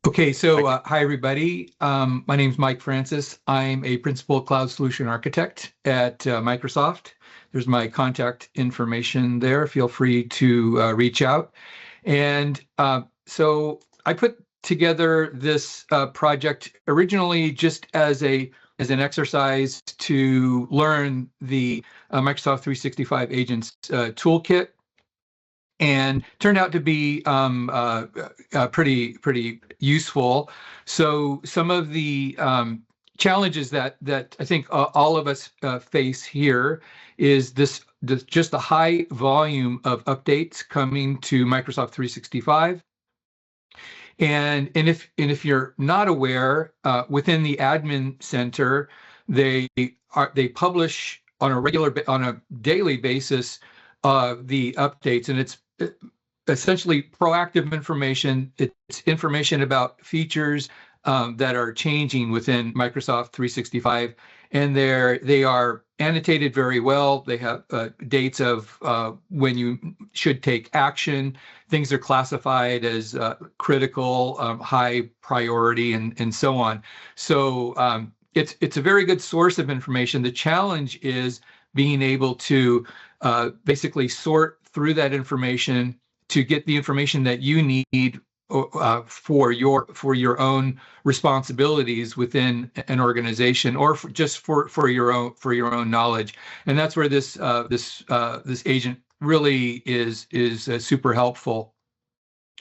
Okay, so hi everybody. My name is Mike Francis. I'm a principal cloud solution architect at Microsoft. There's my contact information there. Feel free to reach out. And so I put together this project originally just as an exercise to learn the Microsoft 365 Agents toolkit, and turned out to be pretty useful. So some of the challenges that I think all of us face here is this just the high volume of updates coming to Microsoft 365. And if you're not aware, within the admin center, they publish on a daily basis the updates, and it's essentially proactive information. It's information about features that are changing within Microsoft 365, and they are annotated very well. They have dates of when you should take action. Things are classified as critical, high priority, and so on. So it's a very good source of information. The challenge is being able to basically sort through that information to get the information that you need for your own responsibilities within an organization, or just for your own knowledge. And that's where this agent really is super helpful.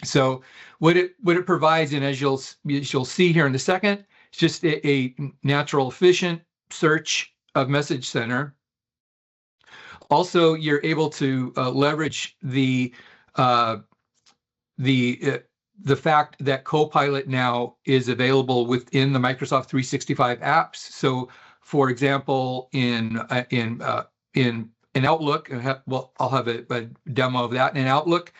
So what it provides, and as you'll see here in a second, it's just a natural, efficient search of Message Center. Also, you're able to leverage the fact that Copilot now is available within the Microsoft 365 apps. So, for example, in Outlook, I'll have a demo of that in Outlook.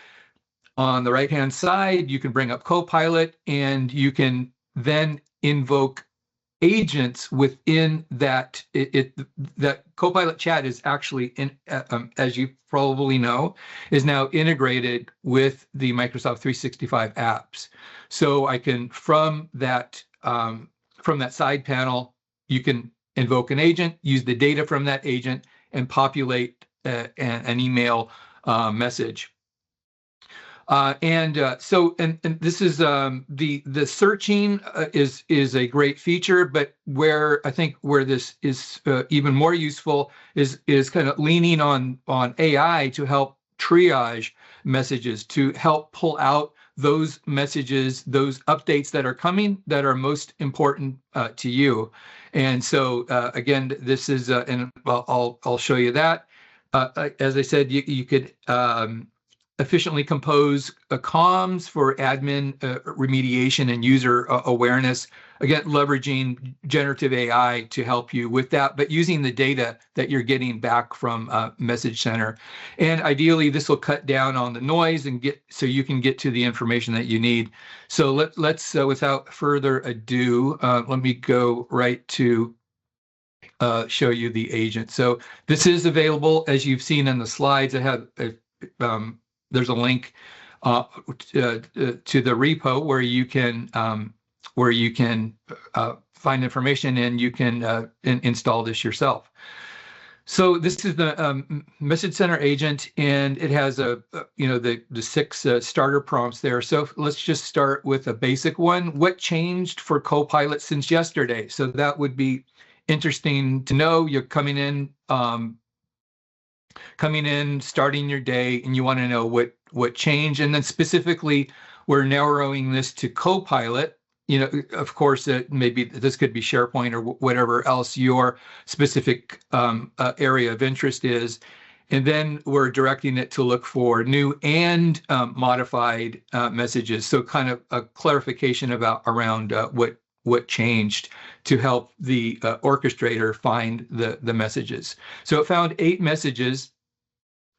On the right-hand side, you can bring up Copilot, and you can then invoke agents within that. That Copilot chat is actually, as you probably know, is now integrated with the Microsoft 365 apps. So I can, from that side panel, you can invoke an agent, use the data from that agent, and populate an email message. And this is the searching is a great feature, but where this is even more useful is kind of leaning on AI to help triage messages, to help pull out those messages, those updates that are coming that are most important to you. And so again, this is and I'll show you that. As I said, you could efficiently compose comms for admin remediation and user awareness. Again, leveraging generative AI to help you with that, but using the data that you're getting back from Message Center. And ideally, this will cut down on the noise and so you can get to the information that you need. So let's without further ado, let me go right to show you the agent. So this is available, as you've seen in the slides. I have there's a link to the repo where you can find information, and you can install this yourself. So this is the Message Center agent, and it has the 6 starter prompts there. So let's just start with a basic one. What changed for Copilot since yesterday? So that would be interesting to know. You're coming in, starting your day, and you want to know what changed. And then specifically, we're narrowing this to Copilot. Of course, maybe this could be SharePoint or whatever else your specific area of interest is. And then we're directing it to look for new and modified messages. So kind of a clarification around what changed to help the orchestrator find the messages. So it found 8 messages.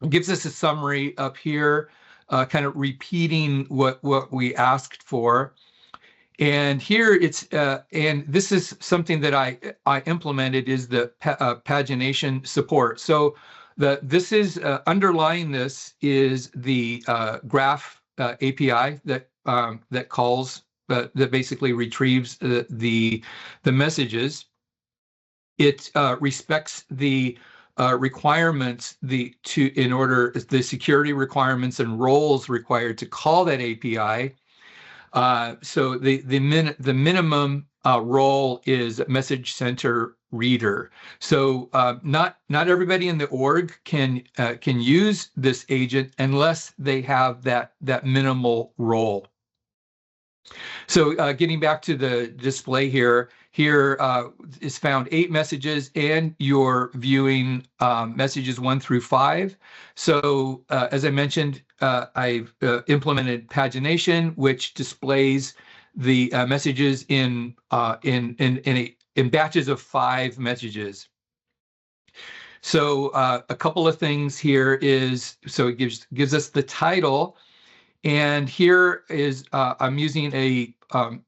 It gives us a summary up here, kind of repeating what we asked for. And here it's and this is something that I implemented, is the pagination support. So This is underlying this is the graph API that calls that basically retrieves the messages. It respects the requirements, the security requirements and roles required to call that API. So the minimum role is message center reader. So not everybody in the org can use this agent unless they have that minimal role. So getting back to the display here is found 8 messages, and you're viewing messages 1 through 5. So as I mentioned, I've implemented pagination, which displays the messages in batches of 5 messages. So a couple of things here is, so it gives us the title. And here is I'm using a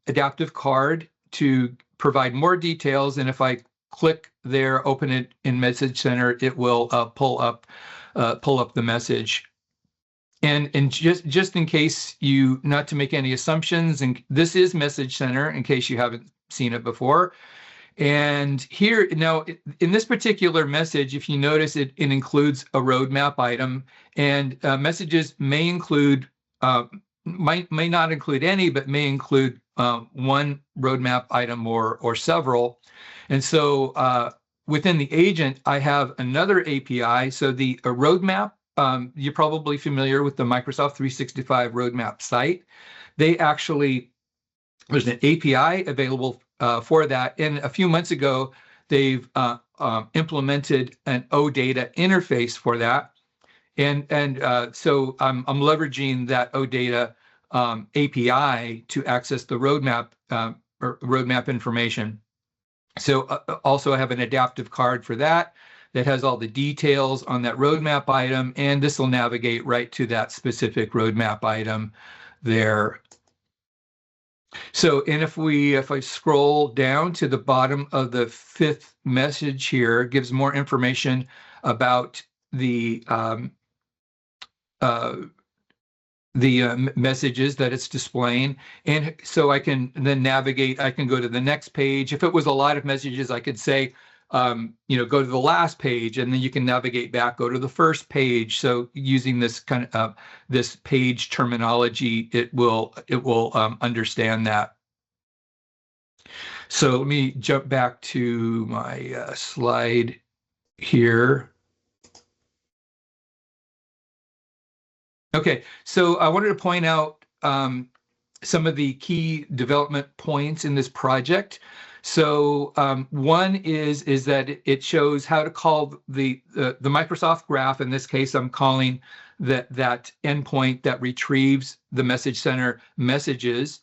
adaptive card to provide more details. And if I click there, open it in Message Center, it will pull up the message. And just in case not to make any assumptions, and this is Message Center in case you haven't seen it before. And here now in this particular message, if you notice, it includes a roadmap item, and messages may include may not include any, but may include one roadmap item or several. And so within the agent, I have another API. So the roadmap, you're probably familiar with the Microsoft 365 roadmap site. There's an API available for that. And a few months ago, they've implemented an OData interface for that. And so I'm leveraging that OData API to access the roadmap or roadmap information. So also I have an adaptive card for that has all the details on that roadmap item, and this will navigate right to that specific roadmap item there. So, and if I scroll down to the bottom of the 5th message here, it gives more information about the messages that it's displaying. And so I can then navigate, I can go to the next page. If it was a lot of messages, I could say, go to the last page, and then you can navigate back, go to the first page. So using this kind of this page terminology, it will understand that. So let me jump back to my slide here. Okay, so I wanted to point out some of the key development points in this project. So one is that it shows how to call the Microsoft graph. In this case, I'm calling that endpoint that retrieves the Message Center messages.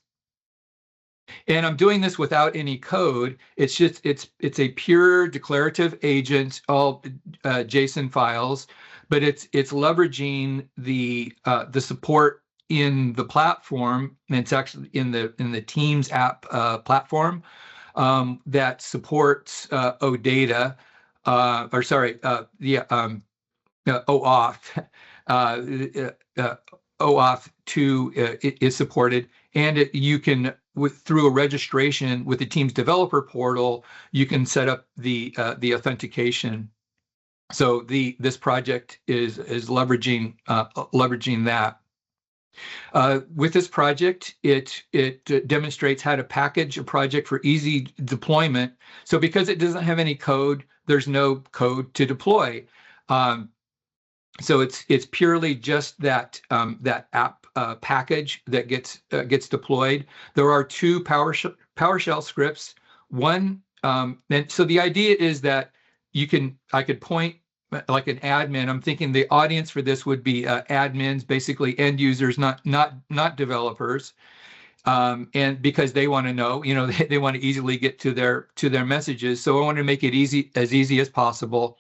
And I'm doing this without any code. It's just it's a pure declarative agent, all JSON files, but it's leveraging the support in the platform, and it's actually in the Teams app platform that supports OData, OAuth. OAuth 2 is supported, and you can, through a registration with the Teams developer portal, you can set up the authentication. So this project is leveraging that. With this project, it demonstrates how to package a project for easy deployment. So because it doesn't have any code, there's no code to deploy. So it's purely just that app package that gets deployed. There are 2 PowerShell scripts. One, and so the idea is that I could point like an admin. I'm thinking the audience for this would be admins, basically end users, not developers, and because they want to know, they want to easily get to their messages. So I want to make it as easy as possible.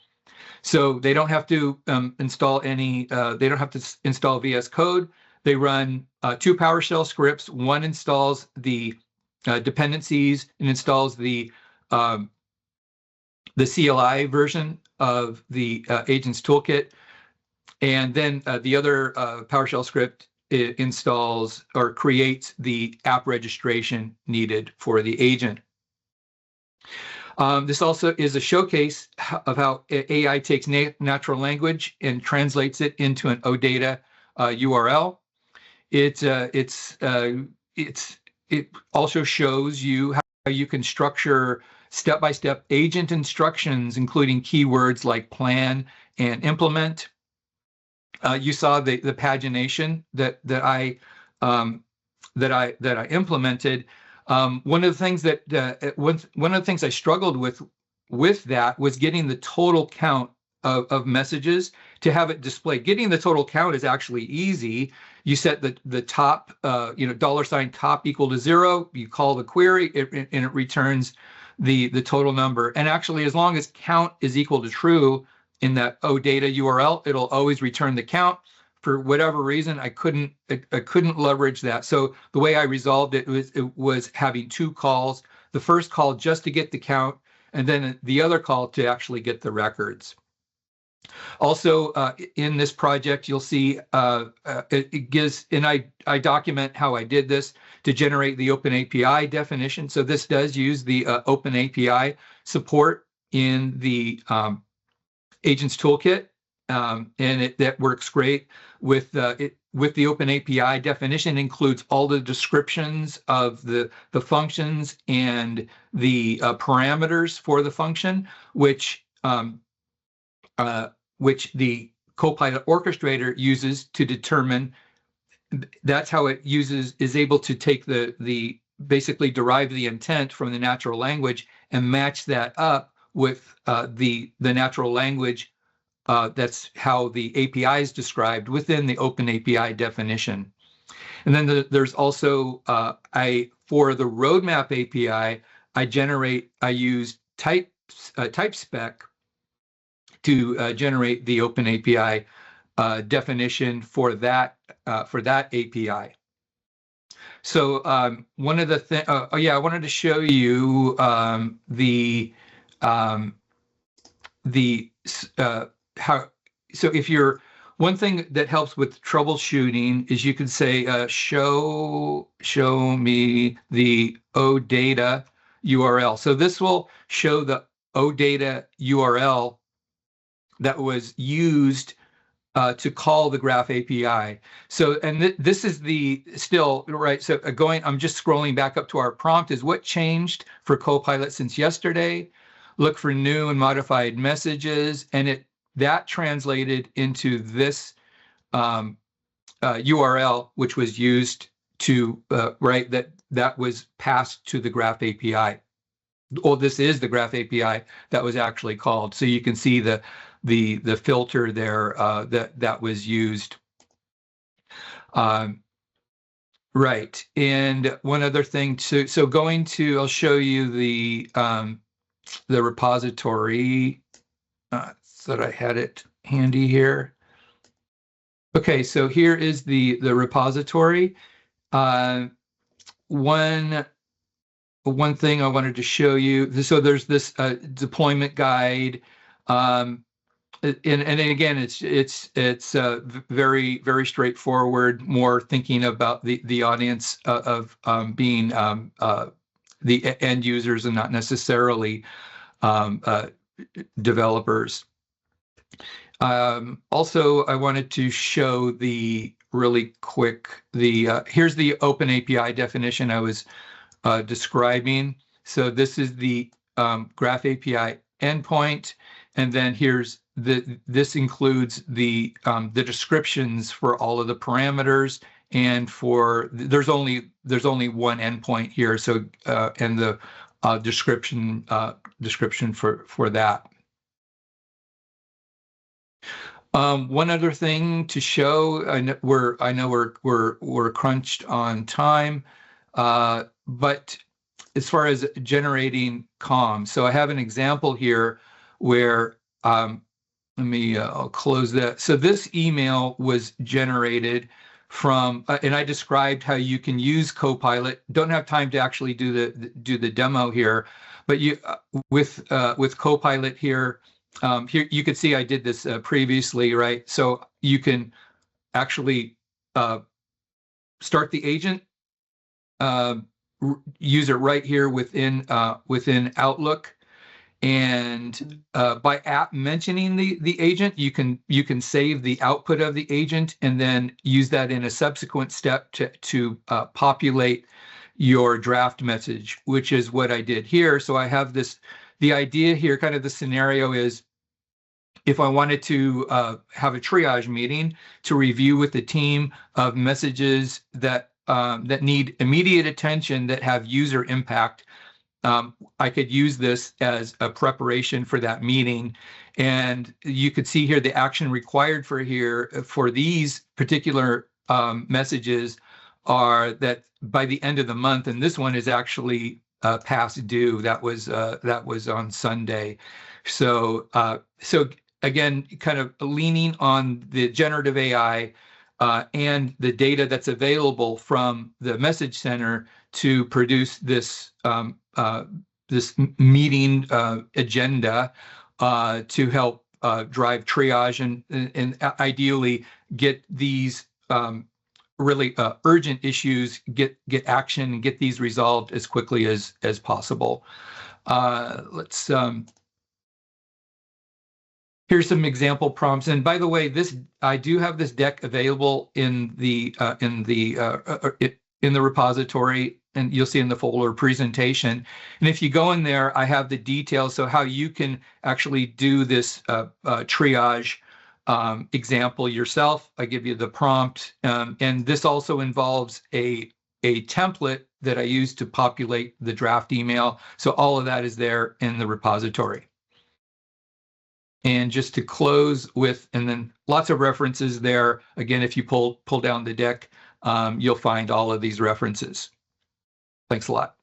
So they don't have to install they don't have to install VS Code. They run 2 PowerShell scripts. One installs the dependencies and installs the CLI version of the Agents Toolkit. And then the other PowerShell script installs or creates the app registration needed for the agent. This also is a showcase of how AI takes natural language and translates it into an OData URL. It also shows you how you can structure step-by-step agent instructions, including keywords like plan and implement. You saw the pagination that I implemented. One of the things one of the things I struggled with that was getting the total count of messages to have it displayed. Getting the total count is actually easy. You set the top, $ top equal to 0. You call the query, and it returns the total number. And actually, as long as count is equal to true in that OData URL, it'll always return the count. For whatever reason, I couldn't leverage that. So the way I resolved it was having two calls. The first call just to get the count, and then the other call to actually get the records. Also, in this project, you'll see it gives, and I document how I did this to generate the OpenAPI definition. So this does use the OpenAPI support in the Agents Toolkit, and that works great with the OpenAPI definition. Includes all the descriptions of the functions and the parameters for the function, which the Copilot orchestrator uses to determine. That's how it is able to take the basically derive the intent from the natural language and match that up with the natural language. That's how the API is described within the OpenAPI definition. And then there's also for the roadmap API, I use TypeSpec to generate the OpenAPI definition for that API. So one of the things, I wanted to show you how. So if you're, one thing that helps with troubleshooting is you can say show me the OData URL. So this will show the OData URL that was used to call the Graph API. So, and this is still right. So I'm just scrolling back up to our prompt is what changed for Copilot since yesterday. Look for new and modified messages, and that translated into this URL, which was used to that was passed to the Graph API. Well, this is the Graph API that was actually called. So you can see the filter there that was used. Right. And one other thing too. So I'll show you the repository so that I had it handy here. Okay, so here is the repository. One thing I wanted to show you. So there's this deployment guide. And again, it's very, very straightforward, more thinking about the audience of being the end users and not necessarily developers. Also, I wanted to show really quick here's the OpenAPI definition I was describing. So this is the Graph API endpoint, and then this includes the descriptions for all of the parameters, and there's only one endpoint here. So and the description for that. One other thing to show, I know we're crunched on time, but as far as generating comms, so I have an example here where I'll close that. So this email was generated from, and I described how you can use Copilot. Don't have time to actually do the demo here, but with Copilot here, here you can see I did this previously, right? So you can actually start the agent, use it right here within Outlook, and by mentioning the agent, you can save the output of the agent and then use that in a subsequent step to populate your draft message, which is what I did here. So I have this. The idea here, kind of the scenario is, if I wanted to have a triage meeting to review with the team of messages that need immediate attention that have user impact, I could use this as a preparation for that meeting. And you could see here the action required for these particular messages are that by the end of the month, and this one is actually past due. That was on Sunday. So again, kind of leaning on the generative AI and the data that's available from the message center to produce this this meeting agenda to help drive triage and ideally get these really urgent issues, get action, and get these resolved as quickly as possible. Let's here's some example prompts. And by the way, I do have this deck available in the repository, and you'll see in the folder presentation. And if you go in there, I have the details, so how you can actually do this triage example yourself. I give you the prompt, and this also involves a template that I use to populate the draft email. So all of that is there in the repository. And just to close with, and then lots of references there. Again, if you pull down the deck, you'll find all of these references. Thanks a lot.